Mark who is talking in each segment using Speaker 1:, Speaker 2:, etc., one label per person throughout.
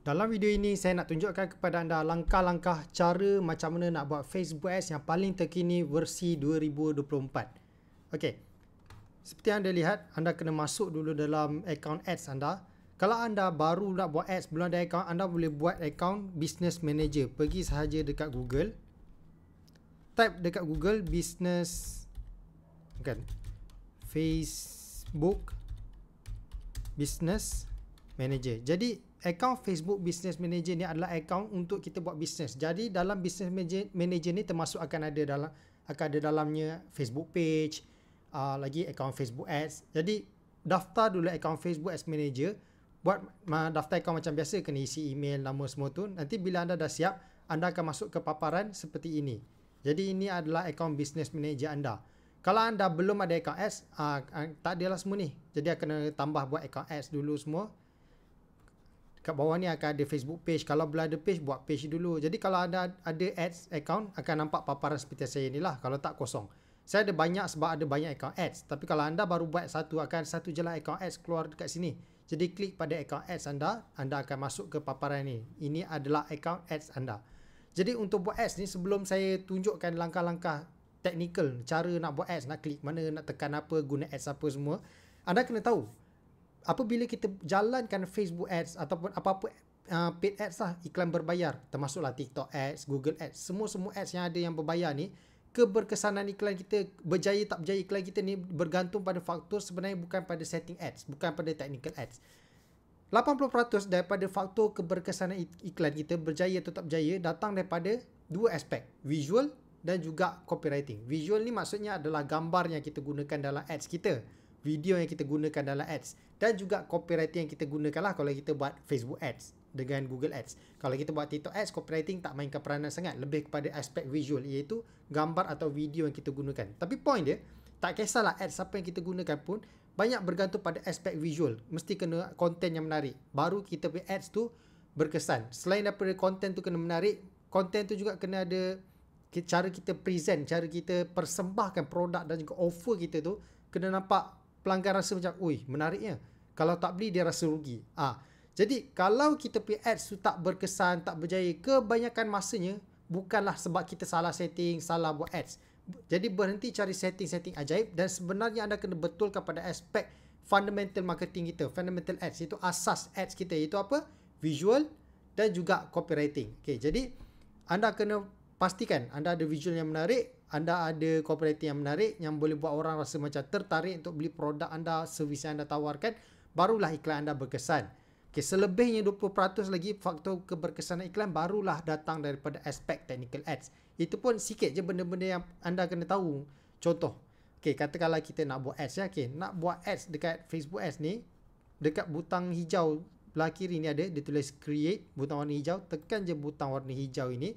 Speaker 1: Dalam video ini saya nak tunjukkan kepada anda langkah-langkah cara macam mana nak buat Facebook Ads yang paling terkini versi 2024. Okey. Seperti yang anda lihat, anda kena masuk dulu dalam account ads anda. Kalau anda baru nak buat ads, belum ada account, anda boleh buat account Business Manager. Pergi sahaja dekat Google. Type dekat Google Facebook Business Manager. Jadi account Facebook Business Manager ni adalah account untuk kita buat bisnes. Jadi dalam Business Manager ni termasuk akan ada dalamnya Facebook page, lagi account Facebook Ads. Jadi daftar dulu account Facebook Ads Manager. Buat daftar account macam biasa, kena isi email, nama semua tu. Nanti bila anda dah siap, anda akan masuk ke paparan seperti ini. Jadi ini adalah account Business Manager anda. Kalau anda belum ada account ads, tak adalah semua ni. Jadi kena tambah buat account ads dulu semua. Kat bawah ni akan ada Facebook page. Kalau belum ada page, buat page dulu. Jadi kalau anda ada ads account, akan nampak paparan seperti saya ni lah. Kalau tak, kosong. Saya ada banyak sebab ada banyak account ads. Tapi kalau anda baru buat satu, akan satu je lah account ads keluar dekat sini. Jadi klik pada account ads anda, anda akan masuk ke paparan ni. Ini adalah account ads anda. Jadi untuk buat ads ni, sebelum saya tunjukkan langkah-langkah technical, cara nak buat ads, nak klik mana, nak tekan apa, guna ads apa semua, anda kena tahu apabila kita jalankan Facebook ads ataupun apa-apa paid ads lah, iklan berbayar, termasuklah TikTok ads, Google ads, semua ads yang ada yang berbayar ni, keberkesanan iklan kita, berjaya tak berjaya iklan kita ni bergantung pada faktor sebenarnya, bukan pada setting ads, bukan pada technical ads. 80% daripada faktor keberkesanan iklan kita berjaya atau tak berjaya datang daripada dua aspek, visual dan juga copywriting. Visual ni maksudnya adalah gambar yang kita gunakan dalam ads kita, video yang kita gunakan dalam ads, dan juga copywriting yang kita gunakan lah kalau kita buat Facebook ads dengan Google ads. Kalau kita buat TikTok ads, copywriting tak mainkan peranan sangat, lebih kepada aspek visual, iaitu gambar atau video yang kita gunakan. Tapi point dia, tak kisahlah ads apa yang kita gunakan pun, banyak bergantung pada aspek visual. Mesti kena konten yang menarik, baru kita punya ads tu berkesan. Selain daripada konten tu kena menarik, konten tu juga kena ada cara kita present, cara kita persembahkan produk dan juga offer kita tu kena nampak pelanggan rasa macam, ui, menariknya. Kalau tak beli, dia rasa rugi. Jadi kalau kita punya ads tu tak berkesan, tak berjaya, kebanyakan masanya bukanlah sebab kita salah setting, salah buat ads. Jadi berhenti cari setting-setting ajaib, dan sebenarnya anda kena betulkan pada aspek fundamental marketing kita, fundamental ads, itu asas ads kita, iaitu apa? Visual dan juga copywriting. Okay, jadi anda kena pastikan anda ada visual yang menarik, anda ada copywriting yang menarik, yang boleh buat orang rasa macam tertarik untuk beli produk anda, servis yang anda tawarkan, barulah iklan anda berkesan. Okay, selebihnya 20% lagi faktor keberkesanan iklan barulah datang daripada aspek technical ads. Itu pun sikit je benda-benda yang anda kena tahu. Contoh, okay, katakanlah kita nak buat ads ya. Okay, nak buat ads dekat Facebook ads ni, dekat butang hijau belah kiri ni ada, dia tulis create, butang warna hijau, tekan je butang warna hijau ini.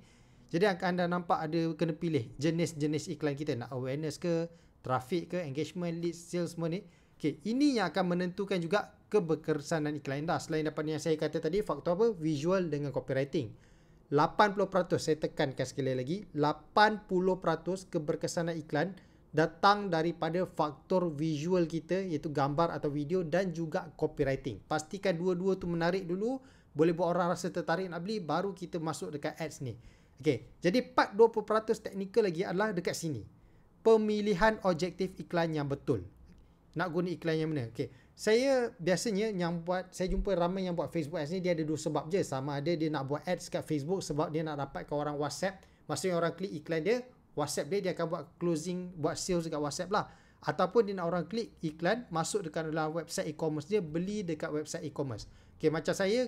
Speaker 1: Jadi anda nampak ada, kena pilih jenis-jenis iklan kita, nak awareness ke, traffic ke, engagement, leads, sales semua ni. Okay, ini yang akan menentukan juga keberkesanan iklan anda. Selain daripada yang saya kata tadi, faktor apa? Visual dengan copywriting. 80%, saya tekankan sekali lagi, 80% keberkesanan iklan datang daripada faktor visual kita, iaitu gambar atau video, dan juga copywriting. Pastikan dua-dua tu menarik dulu, boleh buat orang rasa tertarik nak beli, baru kita masuk dekat ads ni. Okay, jadi part 20% teknikal lagi adalah dekat sini. Pemilihan objektif iklan yang betul. Nak guna iklan yang mana? Okay, saya biasanya saya jumpa ramai yang buat Facebook ads ni, dia ada dua sebab je. Sama ada dia nak buat ads kat Facebook sebab dia nak dapatkan orang WhatsApp. Maksudnya orang klik iklan dia, WhatsApp dia akan buat closing, buat sales dekat WhatsApp lah. Ataupun dia nak orang klik iklan, masuk dekat dalam website e-commerce dia, beli dekat website e-commerce. Okay, macam saya,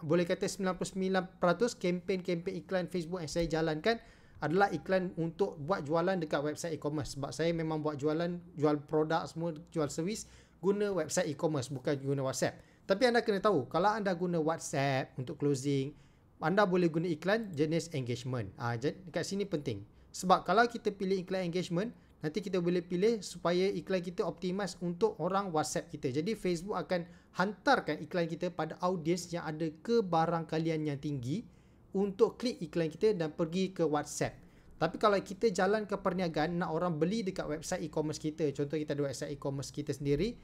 Speaker 1: boleh kata 99% kempen-kempen iklan Facebook yang saya jalankan adalah iklan untuk buat jualan dekat website e-commerce. Sebab saya memang buat jualan, jual produk semua, jual servis, guna website e-commerce, bukan guna WhatsApp. Tapi anda kena tahu, kalau anda guna WhatsApp untuk closing, anda boleh guna iklan jenis engagement. Dekat sini penting. Sebab kalau kita pilih iklan engagement, nanti kita boleh pilih supaya iklan kita optimize untuk orang WhatsApp kita. Jadi Facebook akan hantarkan iklan kita pada audiens yang ada kebarangkalian yang tinggi untuk klik iklan kita dan pergi ke WhatsApp. Tapi kalau kita jalan ke perniagaan, nak orang beli dekat website e-commerce kita, contoh kita ada website e-commerce kita sendiri,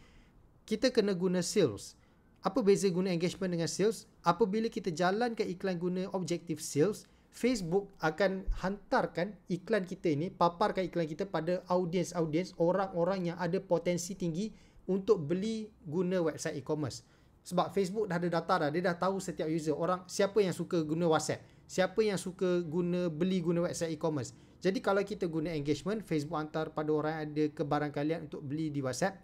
Speaker 1: kita kena guna sales. Apa beza guna engagement dengan sales? Apabila kita jalankan iklan guna objektif sales, Facebook akan hantarkan iklan kita ini, paparkan iklan kita pada audiens-audiens, orang-orang yang ada potensi tinggi untuk beli guna website e-commerce. Sebab Facebook dah ada data dah, dia dah tahu setiap user, orang siapa yang suka guna WhatsApp, siapa yang suka beli guna website e-commerce. Jadi kalau kita guna engagement, Facebook hantar pada orang yang ada kebarangkalian untuk beli di WhatsApp.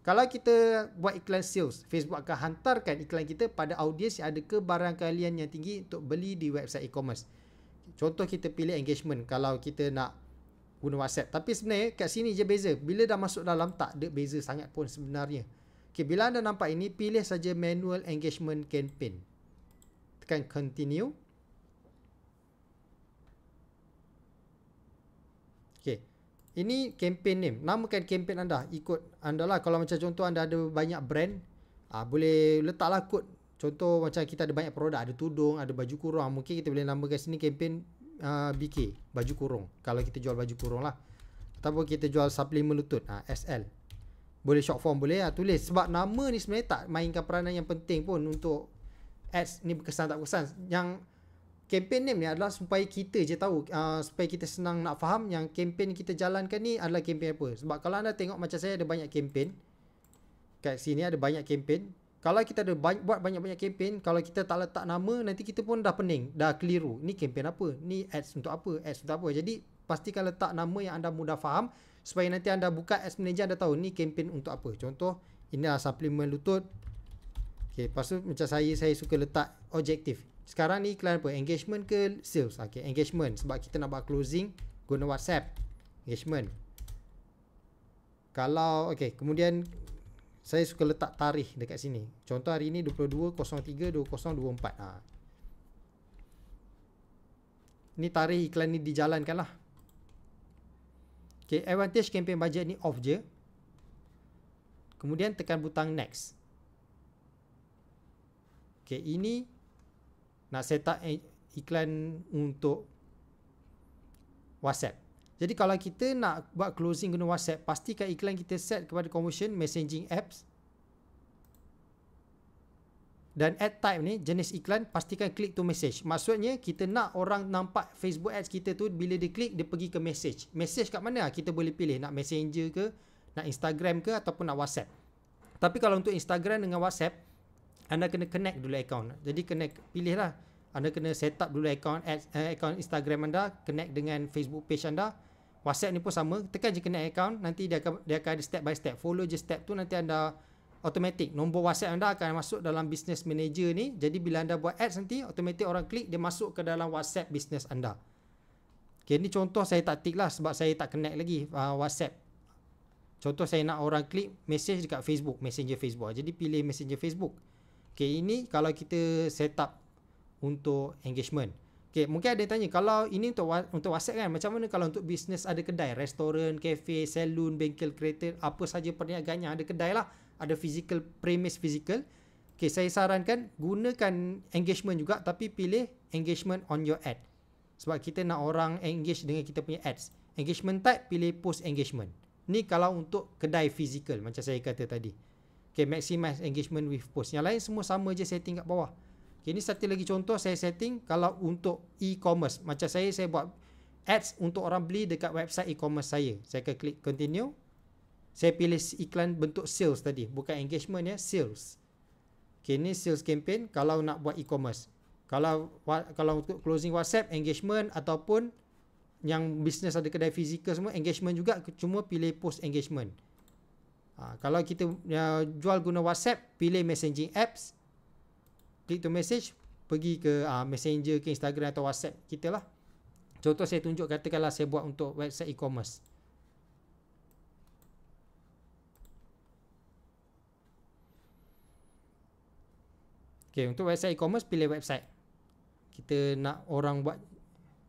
Speaker 1: Kalau kita buat iklan sales, Facebook akan hantarkan iklan kita pada audiens yang ada kebarangkalian yang tinggi untuk beli di website e-commerce. Contoh kita pilih engagement kalau kita nak guna WhatsApp. Tapi sebenarnya kat sini je beza. Bila dah masuk dalam tak ada beza sangat pun sebenarnya. Okay, bila anda nampak ini, pilih saja manual engagement campaign. Tekan continue. Okay. Ini campaign name. Namakan campaign anda. Ikut anda lah. Kalau macam contoh anda ada banyak brand, boleh letaklah kod. Contoh macam kita ada banyak produk. Ada tudung, ada baju kurung. Mungkin kita boleh namakan sini campaign BK. Baju kurung. Kalau kita jual baju kurung lah. Ataupun kita jual suplemen lutut. SL. Boleh short form boleh. Tulis. Sebab nama ni sebenarnya tak mainkan peranan yang penting pun untuk ads ni berkesan tak berkesan. Yang campaign name ni adalah supaya kita je tahu, supaya kita senang nak faham yang campaign kita jalankan ni adalah campaign apa. Sebab kalau anda tengok macam saya ada banyak campaign. Kat sini ada banyak campaign. Kalau kita ada buat banyak-banyak campaign, kalau kita tak letak nama, nanti kita pun dah pening, dah keliru. Ni campaign apa? Ni ads untuk apa? Ads untuk apa? Jadi pastikan letak nama yang anda mudah faham supaya nanti anda buka ads manager anda tahu ni campaign untuk apa. Contoh, inilah suplemen lutut. Okay, lepas tu macam saya suka letak objektif. Sekarang ni iklan apa? Engagement ke sales? Okay, engagement. Sebab kita nak buat closing guna WhatsApp. Engagement. Kalau, okay, kemudian saya suka letak tarikh dekat sini. Contoh hari ni 22/03/2024. Ni tarikh iklan ni dijalankan lah. Okay, advantage campaign budget ni off je. Kemudian tekan butang next. Okay, ini nak set up iklan untuk WhatsApp. Jadi kalau kita nak buat closing guna WhatsApp, pastikan iklan kita set kepada conversion messaging apps. Dan ad type ni, jenis iklan, pastikan click to message. Maksudnya kita nak orang nampak Facebook ads kita tu, bila dia klik, dia pergi ke message. Message kat mana? Kita boleh pilih nak Messenger ke, nak Instagram ke, ataupun nak WhatsApp. Tapi kalau untuk Instagram dengan WhatsApp, anda kena connect dulu account. Jadi pilih lah. Anda kena set up dulu account Instagram anda, connect dengan Facebook page anda. WhatsApp ni pun sama, tekan je connect account, nanti dia akan ada step by step. Follow je step tu, nanti anda automatic nombor WhatsApp anda akan masuk dalam business manager ni. Jadi bila anda buat ads nanti, automatic orang klik, dia masuk ke dalam WhatsApp business anda. Okay, ni contoh saya tak tick lah sebab saya tak connect lagi WhatsApp. Contoh saya nak orang klik message dekat Facebook, Messenger Facebook. Jadi pilih Messenger Facebook. Okay, ini kalau kita set up untuk engagement. Okay, mungkin ada yang tanya, kalau ini untuk WhatsApp kan, macam mana kalau untuk bisnes ada kedai, restoran, kafe, salon, bengkel kereta, apa saja perniagaannya, ada kedai lah, ada physical, premise physical. Okay, saya sarankan gunakan engagement juga, tapi pilih engagement on your ad. Sebab kita nak orang engage dengan kita punya ads. Engagement type, pilih post engagement. Ni kalau untuk kedai physical, macam saya kata tadi. Okay, maximize engagement with post. Yang lain semua sama je setting kat bawah. Okay, ni satu lagi contoh saya setting kalau untuk e-commerce. Macam saya buat ads untuk orang beli dekat website e-commerce saya. Saya akan klik continue. Saya pilih iklan bentuk sales tadi. Bukan engagement ya, sales. Okay, ni sales campaign kalau nak buat e-commerce. Kalau untuk closing WhatsApp, engagement ataupun yang business ada kedai fizikal semua, engagement juga, cuma pilih post engagement. Kalau kita jual guna WhatsApp, pilih messaging apps, klik to message, pergi ke Messenger ke Instagram atau WhatsApp kita lah. Contoh saya tunjuk, katakanlah saya buat untuk website e-commerce. Okay, untuk website e-commerce, pilih website. Kita nak orang buat,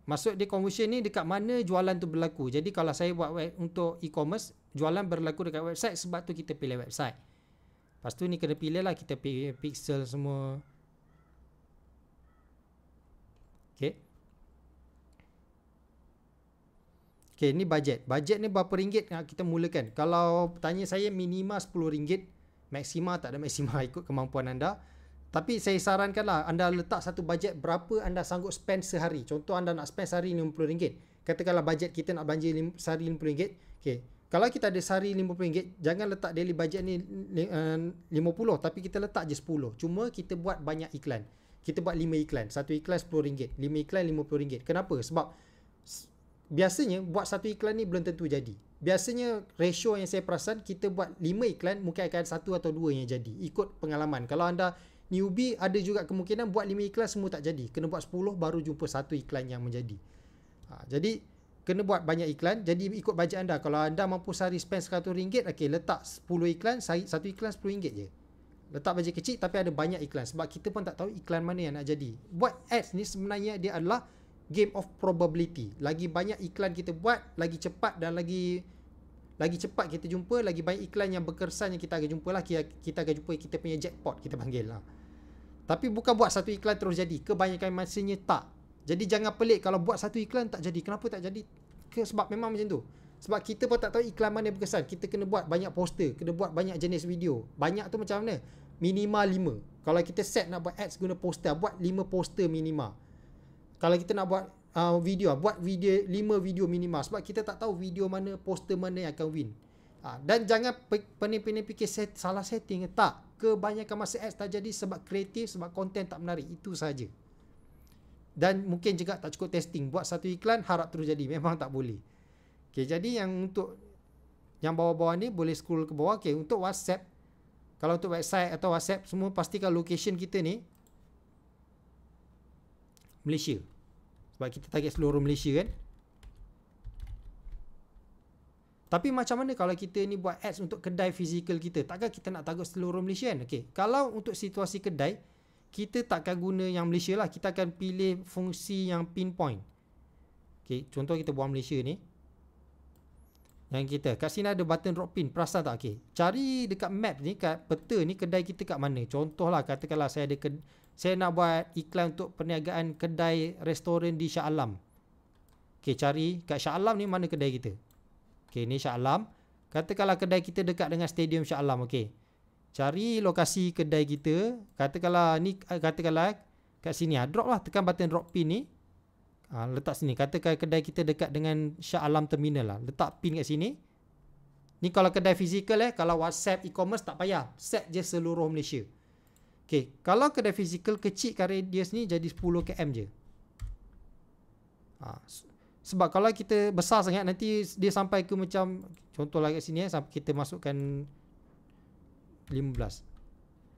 Speaker 1: maksud dia conversion ni dekat mana jualan tu berlaku. Jadi kalau saya buat untuk e-commerce, jualan berlaku dekat website, sebab tu kita pilih website. Lepas tu ni kena pilih lah, kita pilih pixel semua. Okay. Okay, ni budget. Budget ni berapa ringgit nak kita mulakan. Kalau tanya saya, minima RM10. Maksima tak ada maksima, ikut kemampuan anda. Tapi saya sarankanlah anda letak satu bajet berapa anda sanggup spend sehari. Contoh anda nak spend sehari RM50. Katakanlah bajet kita nak belanja sehari RM50. Okay. Kalau kita ada sehari RM50, jangan letak daily budget ni 50, tapi kita letak je 10. Cuma kita buat banyak iklan. Kita buat 5 iklan. Satu iklan RM10, 5 iklan RM50. Kenapa? Sebab biasanya buat satu iklan ni belum tentu jadi. Biasanya ratio yang saya perasan, kita buat 5 iklan mungkin akan satu atau dua yang jadi. Ikut pengalaman. Kalau anda newbie, ada juga kemungkinan buat 5 iklan semua tak jadi. Kena buat 10 baru jumpa satu iklan yang menjadi. Jadi kena buat banyak iklan. Jadi ikut bajet anda. Kalau anda mampu sehari spend RM100, okay, letak 10 iklan, satu iklan RM10 je. Letak bajet kecil tapi ada banyak iklan. Sebab kita pun tak tahu iklan mana yang nak jadi. Buat ads ni sebenarnya dia adalah game of probability. Lagi banyak iklan kita buat, lagi cepat dan lagi cepat kita jumpa, lagi banyak iklan yang berkesan yang kita akan jumpa lah. Kita akan jumpa kita punya jackpot, kita panggil lah. Tapi bukan buat satu iklan terus jadi. Kebanyakan masanya tak. Jadi jangan pelik kalau buat satu iklan tak jadi. Kenapa tak jadi? Sebab memang macam tu. Sebab kita pun tak tahu iklan mana yang berkesan. Kita kena buat banyak poster, kena buat banyak jenis video. Banyak tu macam mana? Minimal 5. Kalau kita set nak buat ads guna poster, buat 5 poster minimal. Kalau kita nak buat video, buat 5 video minimal. Sebab kita tak tahu video mana, poster mana yang akan win. Dan jangan pening-pening fikir salah setting. Tak. Kebanyakan masa ads tak jadi sebab kreatif, sebab konten tak menarik. Itu saja. Dan mungkin juga tak cukup testing. Buat satu iklan harap terus jadi. Memang tak boleh. Okay, jadi yang untuk yang bawah-bawah ni boleh scroll ke bawah. Okay, untuk WhatsApp, kalau untuk website atau WhatsApp, semua pastikan location kita ni Malaysia. Sebab kita target seluruh Malaysia kan. Tapi macam mana kalau kita ni buat ads untuk kedai fizikal kita? Takkan kita nak target seluruh Malaysia kan? Okay. Kalau untuk situasi kedai, kita takkan guna yang Malaysia lah. Kita akan pilih fungsi yang pinpoint. Okay. Contoh kita buat Malaysia ni. Yang kita, kat sini ada button drop pin. Perasan tak? Okay. Cari dekat map ni, kat peta ni, kedai kita kat mana? Contoh lah, katakanlah saya nak buat iklan untuk perniagaan kedai restoran di Shah Alam. Okay, cari kat Shah Alam ni mana kedai kita. Okay, ni Shah Alam. Katakanlah kedai kita dekat dengan stadium Shah Alam. Okay, cari lokasi kedai kita. Katakanlah kat sini. Drop lah, tekan button drop pin ni. Letak sini. Katakan kedai kita dekat dengan Shah Alam Terminal lah. Letak pin kat sini. Ni kalau kedai fizikal kalau WhatsApp, e-commerce tak payah. Set je seluruh Malaysia. Okay, kalau kedai fizikal kecilkan radius ni jadi 10 km je. Sebab kalau kita besar sangat nanti dia sampai ke macam contohlah kat sini sampai kita masukkan 15.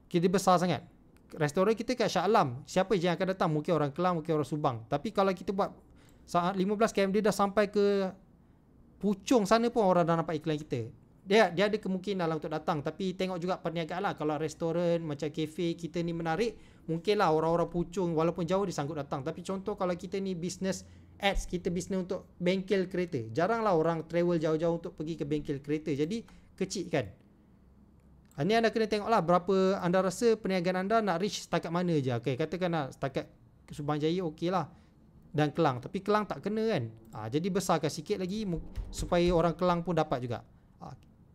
Speaker 1: Kita besar sangat. Restoran kita kat Shah Alam. Siapa je yang akan datang? Mungkin orang Kelang, mungkin orang Subang. Tapi kalau kita buat saat 15 km dia dah sampai ke Puchong sana pun orang dah nampak iklan kita. Dia ada kemungkinan lah untuk datang. Tapi tengok juga perniagaan lah. Kalau restoran macam kafe kita ni menarik, mungkinlah orang-orang Puchong walaupun jauh dia sanggup datang. Tapi contoh kalau kita ni business ads, kita bisnes untuk bengkel kereta. Jaranglah orang travel jauh-jauh untuk pergi ke bengkel kereta. Jadi kecil kan. Ini anda kena tengok lah berapa anda rasa perniagaan anda nak reach setakat mana je. Okay, katakan nak setakat Subang Jaya okey lah. Dan Kelang. Tapi Kelang tak kena kan. Jadi besarkan sikit lagi supaya orang Kelang pun dapat juga.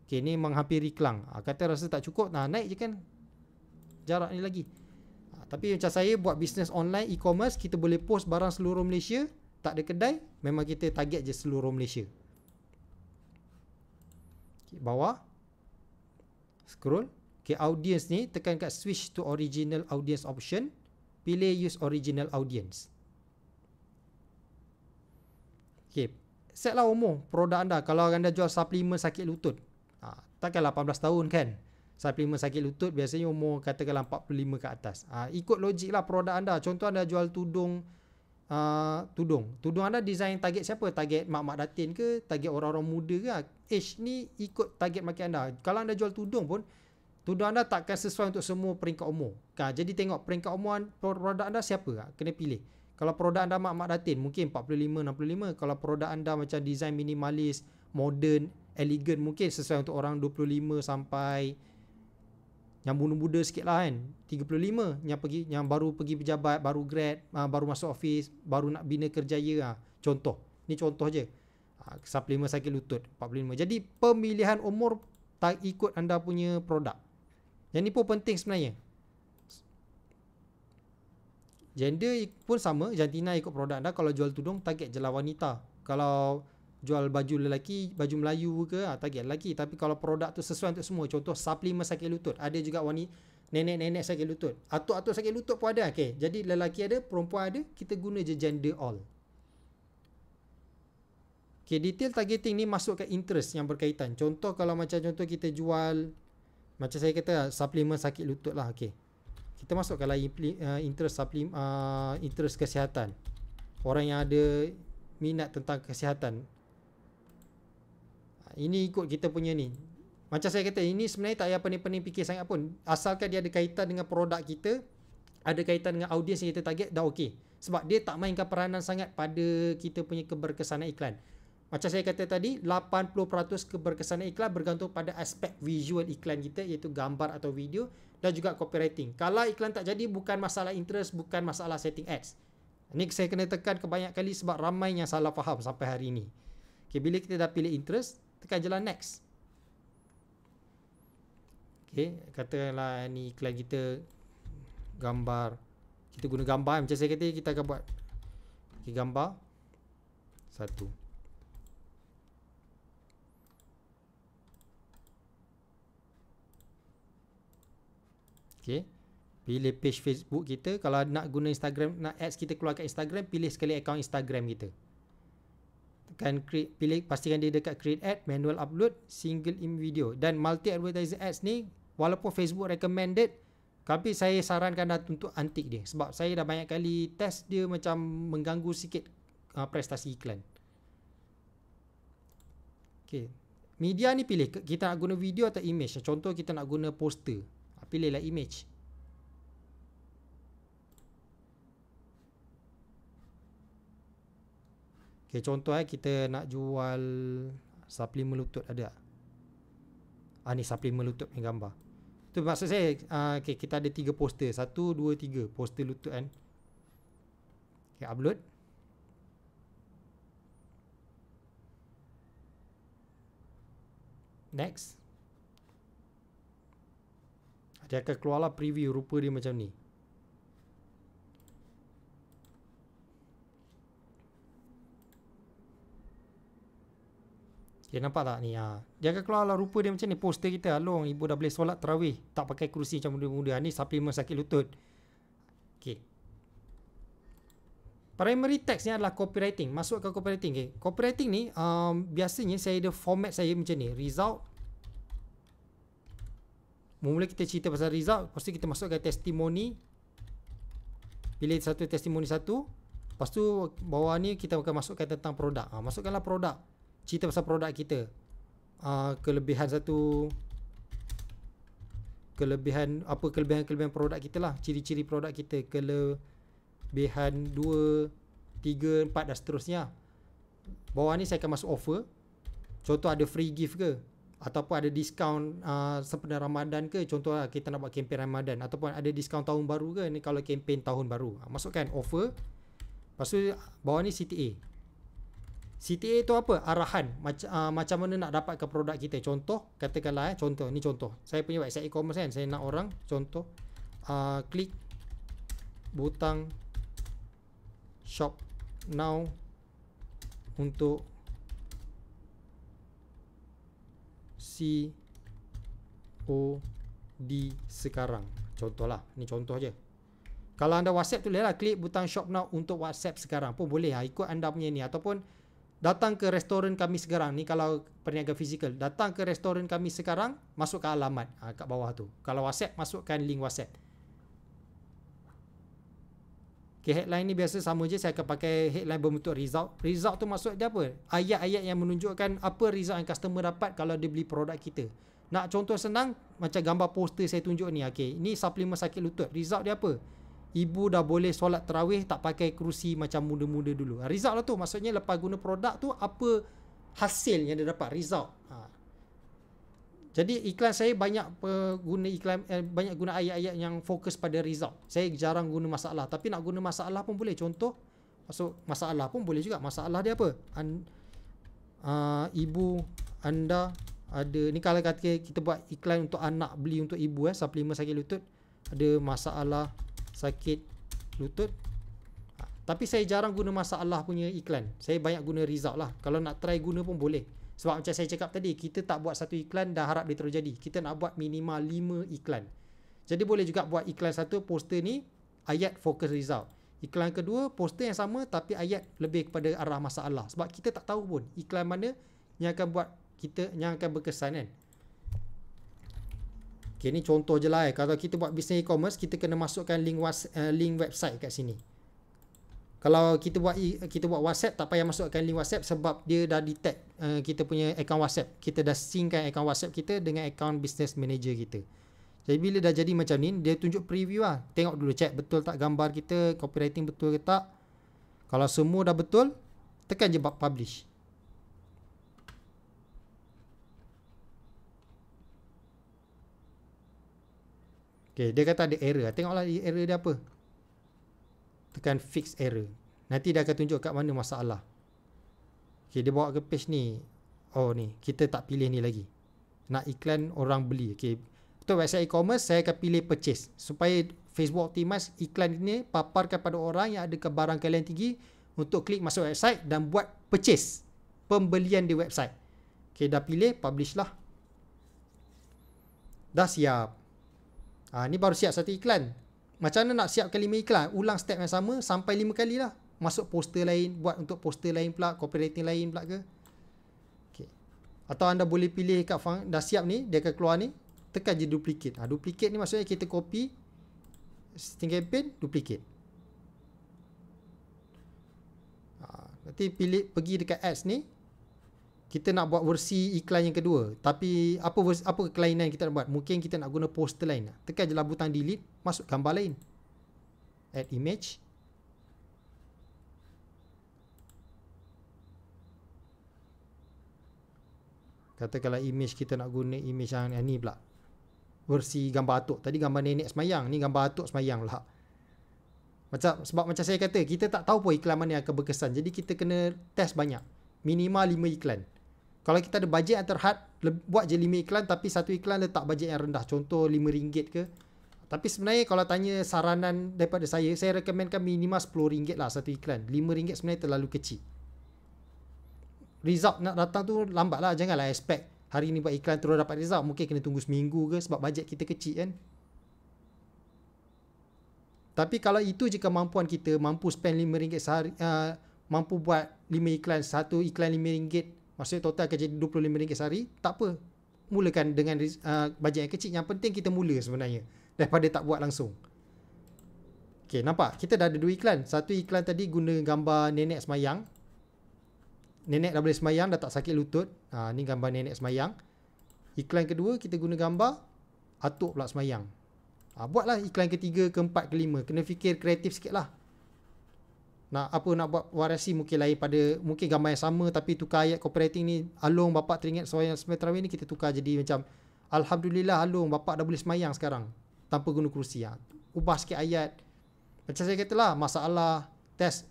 Speaker 1: Okay, ni menghampiri Kelang. Kata rasa tak cukup. Naik je kan jarak ni lagi. Tapi macam saya buat bisnes online e-commerce, kita boleh post barang seluruh Malaysia. Tak ada kedai, memang kita target je seluruh Malaysia. Okay, bawah scroll. Okay, audience ni tekan kat switch to original audience option. Pilih use original audience. Okay, set lah umur produk anda. Kalau anda jual suplemen sakit lutut, takkan 18 tahun kan. Suplemen sakit lutut biasanya umur katakanlah 45 ke atas. Ikut logik lah produk anda. Contoh anda jual tudung anda design target siapa? Target mak-mak datin ke? Target orang-orang muda ke? Age ni ikut target market anda. Kalau anda jual tudung pun, tudung anda takkan sesuai untuk semua peringkat umur. Jadi tengok peringkat umur produk anda siapa? Kena pilih. Kalau produk anda mak-mak datin, mungkin 45-65. Kalau produk anda macam design minimalis, modern, elegant, mungkin sesuai untuk orang 25 sampai yang muda-muda sikit lah kan, 35, yang baru pergi pejabat, baru grad, baru masuk office, baru nak bina kerjaya. Contoh, ni contoh je. Suplemen sakit lutut 45. Jadi pemilihan umur tak ikut anda punya produk. Yang ni pun penting sebenarnya. Gender pun sama, jantina ikut produk anda. Kalau jual tudung, target je lah wanita. Kalau jual baju lelaki, baju Melayu ke, target lelaki. Tapi kalau produk tu sesuai untuk semua, contoh suplemen sakit lutut, ada juga nenek-nenek sakit lutut, atuk-atuk sakit lutut pun ada. Okay, jadi lelaki ada, perempuan ada, kita guna je gender all. Okay, detail targeting ni masuk ke interest yang berkaitan. Contoh kalau macam contoh kita jual, macam saya kata suplemen sakit lutut lah. Okay, kita masukkanlah interest kesihatan. Orang yang ada minat tentang kesihatan. Ini ikut kita punya ni. Macam saya kata, ini sebenarnya tak payah pening-pening fikir sangat pun. Asalkan dia ada kaitan dengan produk kita, ada kaitan dengan audiens yang kita target, dah okey. Sebab dia tak mainkan peranan sangat pada kita punya keberkesanan iklan. Macam saya kata tadi, 80% keberkesanan iklan bergantung pada aspek visual iklan kita, iaitu gambar atau video, dan juga copywriting. Kalau iklan tak jadi, bukan masalah interest, bukan masalah setting ads. Ini saya kena tekan kebanyak kali sebab ramai yang salah faham sampai hari ini. Okay, bila kita dah pilih interest, tekan je lah next. Okay, katakanlah ni iklan kita gambar. Kita guna gambar, macam saya kata kita akan buat gambar satu. Okay, pilih page Facebook kita. Kalau nak guna Instagram, nak ads kita keluarkan Instagram, pilih sekali akaun Instagram kita. Tekan create, pilih, pastikan dia dekat create ad, manual upload, single in video. Dan multi advertising ads ni, walaupun Facebook recommended, tapi saya sarankan untuk antik dia. Sebab saya dah banyak kali test dia, macam mengganggu sikit prestasi iklan. Okay, media ni pilih, kita nak guna video atau image. Contoh kita nak guna poster, pilihlah image. Okay, contoh kita nak jual suplemen lutut, ada. Ni suplemen lutut punya gambar. Tu maksud saya, okay, kita ada 3 poster. 1, 2, 3 poster lutut kan. Okay, upload. Next. Dia akan keluarlah preview, rupa dia macam ni. Okay, nampak tak ni? Dia akan keluarlah rupa dia macam ni. Poster kita, along ibu dah boleh solat tarawih, tak pakai kerusi macam muda-muda. Ni suplemen sakit lutut. Okay, primary text ni adalah copywriting. Masuk ke copywriting. Okay, copywriting ni biasanya saya ada format saya macam ni. Result. Mula kita cerita pasal result, lepas tu kita masukkan testimoni. Pilih satu testimoni satu. Lepas tu bawah ni kita akan masukkan tentang produk. Masukkanlah produk. Cerita pasal produk kita. Kelebihan satu. Kelebihan produk kita lah. Ciri-ciri produk kita. Kelebihan 2, 3, 4 dan seterusnya. Bawah ni saya akan masuk offer. Contoh ada free gift ke, ataupun ada diskaun sempena Ramadan ke. Contoh kita nak buat kempen Ramadan, ataupun ada diskaun tahun baru ke. Ni kalau kempen tahun baru, masukkan offer. Lepas tu bawah ni CTA. CTA tu apa? Arahan macam mana nak dapatkan produk kita. Contoh, katakanlah contoh, ni contoh saya punya website e-commerce kan. Saya nak orang, contoh klik butang shop now untuk COD sekarang. Contohlah, ni contoh je. Kalau anda WhatsApp tu bolehlah klik butang shop now untuk WhatsApp sekarang pun boleh. Ikut anda punya ni. Ataupun datang ke restoran kami sekarang. Ni kalau perniagaan fizikal. Datang ke restoran kami sekarang, masukkan alamat kat bawah tu. Kalau WhatsApp, masukkan link WhatsApp. Okay, headline ni biasa sama je. Saya akan pakai headline berbentuk result. Result tu maksud dia apa? Ayat-ayat yang menunjukkan apa result yang customer dapat kalau dia beli produk kita. Nak contoh senang, macam gambar poster saya tunjuk ni. Okay, ni suplemen sakit lutut. Result dia apa? Ibu dah boleh solat tarawih, tak pakai kerusi macam muda-muda dulu. Result lah tu. Maksudnya lepas guna produk tu, apa hasil yang dia dapat? Result. Jadi iklan saya banyak banyak guna ayat-ayat yang fokus pada result. Saya jarang guna masalah. Tapi nak guna masalah pun boleh. Contoh, masuk masalah pun boleh juga. Masalah dia apa? Ibu anda Ada ni kalau kata kita buat iklan untuk anak beli untuk ibu suplemen sakit lutut, ada masalah sakit lutut. Tapi saya jarang guna masalah punya iklan. Saya banyak guna result lah. Kalau nak try guna pun boleh. Sebab macam saya cakap tadi, kita tak buat satu iklan dah harap dia terus jadi. Kita nak buat minimal 5 iklan. Jadi boleh juga buat iklan satu, poster ni ayat fokus result. Iklan kedua, poster yang sama tapi ayat lebih kepada arah masalah. Sebab kita tak tahu pun iklan mana yang akan buat kita, yang akan berkesan kan. Okay, ni contoh je lah. Kalau kita buat bisnes e-commerce, kita kena masukkan link website kat sini. Kalau kita buat WhatsApp, tak payah masukkan link WhatsApp sebab dia dah detect kita punya account WhatsApp. Kita dah synckan account WhatsApp kita dengan account business manager kita. Jadi bila dah jadi macam ni, dia tunjuk preview lah. Tengok dulu, check betul tak gambar kita, copywriting betul ke tak. Kalau semua dah betul, tekan je publish. Okay, dia kata ada error. Tengoklah error dia apa. Tekan fix error. Nanti dia akan tunjuk kat mana masalah. Okay, dia bawa ke page ni. Oh ni, kita tak pilih ni lagi. Nak iklan orang beli. Okay, untuk website e-commerce, saya akan pilih purchase. Supaya Facebook optimize iklan ini paparkan pada orang yang ada kebarang kalian tinggi untuk klik masuk website dan buat purchase. Pembelian di website. Okay, dah pilih, publish lah. Dah siap. Ni baru siap satu iklan. Macam mana nak siapkan 5 iklan? Ulang step yang sama sampai 5 kali lah. Masuk poster lain, buat untuk poster lain pula, copywriting lain pula ke. Okay. Atau anda boleh pilih kat dah siap ni, dia akan keluar ni. Tekan je duplicate. Duplicate ni maksudnya kita copy listing campaign, duplicate. Nanti pergi dekat ads ni. Kita nak buat versi iklan yang kedua. Tapi apa kelainan kita nak buat? Mungkin kita nak guna poster lain. Tekan je lah butang delete, masuk gambar lain. Add image. Katakanlah image kita nak guna image yang ni pula. Versi gambar atuk. Tadi gambar nenek semayang, ni gambar atuk semayang pula. Sebab macam saya kata, kita tak tahu pun iklan mana yang akan berkesan. Jadi kita kena test banyak. Minimal 5 iklan. Kalau kita ada bajet yang terhad, buat je 5 iklan tapi satu iklan letak bajet yang rendah. Contoh RM5 ke. Tapi sebenarnya kalau tanya saranan daripada saya rekomenkan minimal RM10 lah satu iklan. RM5 sebenarnya terlalu kecil. Result nak datang tu lambat lah. Janganlah expect hari ni buat iklan terus dapat result. Mungkin kena tunggu seminggu ke sebab bajet kita kecil kan. Tapi kalau itu je kemampuan kita, mampu spend RM5 sehari, mampu buat 5 iklan, satu iklan RM5, maksudnya total akan jadi RM25 sehari, tak apa. Mulakan dengan bajet yang kecil. Yang penting kita mula sebenarnya, daripada tak buat langsung. Okay, nampak? Kita dah ada 2 iklan. Satu iklan tadi guna gambar nenek semayang. Nenek dah boleh semayang, dah tak sakit lutut. Ni gambar nenek semayang. Iklan kedua kita guna gambar atuk pula semayang. Buatlah iklan ketiga, keempat, kelima. Kena fikir kreatif sikit lah. Nak buat variasi mungkin lain pada, mungkin gambar yang sama tapi tukar ayat copywriting ni. Alung bapak teringat semayang terawih ni, kita tukar jadi macam Alhamdulillah Alung bapak dah boleh semayang sekarang tanpa guna kerusi. Ubah sikit ayat. Macam saya kata lah, masalah, test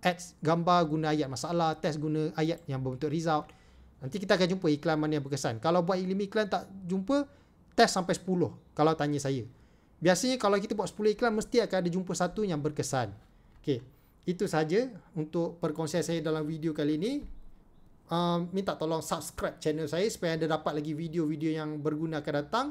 Speaker 1: ads gambar guna ayat masalah, test guna ayat yang berbentuk result. Nanti kita akan jumpa iklan mana yang berkesan. Kalau buat 5 iklan tak jumpa, test sampai 10 kalau tanya saya. Biasanya kalau kita buat 10 iklan, mesti akan ada jumpa satu yang berkesan. Okay, itu saja untuk perkongsian saya dalam video kali ini. Minta tolong subscribe channel saya supaya anda dapat lagi video-video yang berguna akan datang.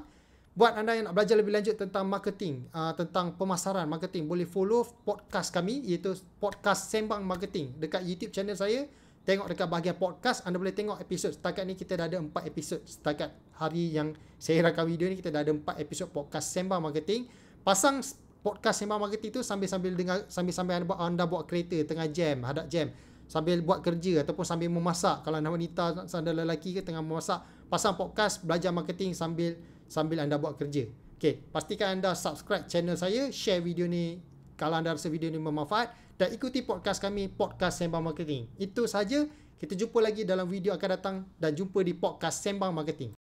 Speaker 1: Buat anda yang nak belajar lebih lanjut tentang marketing, tentang pemasaran marketing, boleh follow podcast kami, iaitu Podcast Sembang Marketing dekat YouTube channel saya. Tengok dekat bahagian podcast, anda boleh tengok episod. Setakat ni kita dah ada 4 episod. Setakat hari yang saya rakam video ni, kita dah ada 4 episod Podcast Sembang Marketing. Pasang Podcast Sembang Marketing tu sambil-sambil dengar, sambil-sambil anda bawa kereta tengah jam, hadap jam, sambil buat kerja ataupun sambil memasak. Kalau anda wanita, anda lelaki ke tengah memasak, pasang podcast, belajar marketing sambil anda buat kerja. Okay, pastikan anda subscribe channel saya, share video ni kalau anda rasa video ni bermanfaat, dan ikuti podcast kami, Podcast Sembang Marketing. Itu saja. Kita jumpa lagi dalam video akan datang, dan jumpa di Podcast Sembang Marketing.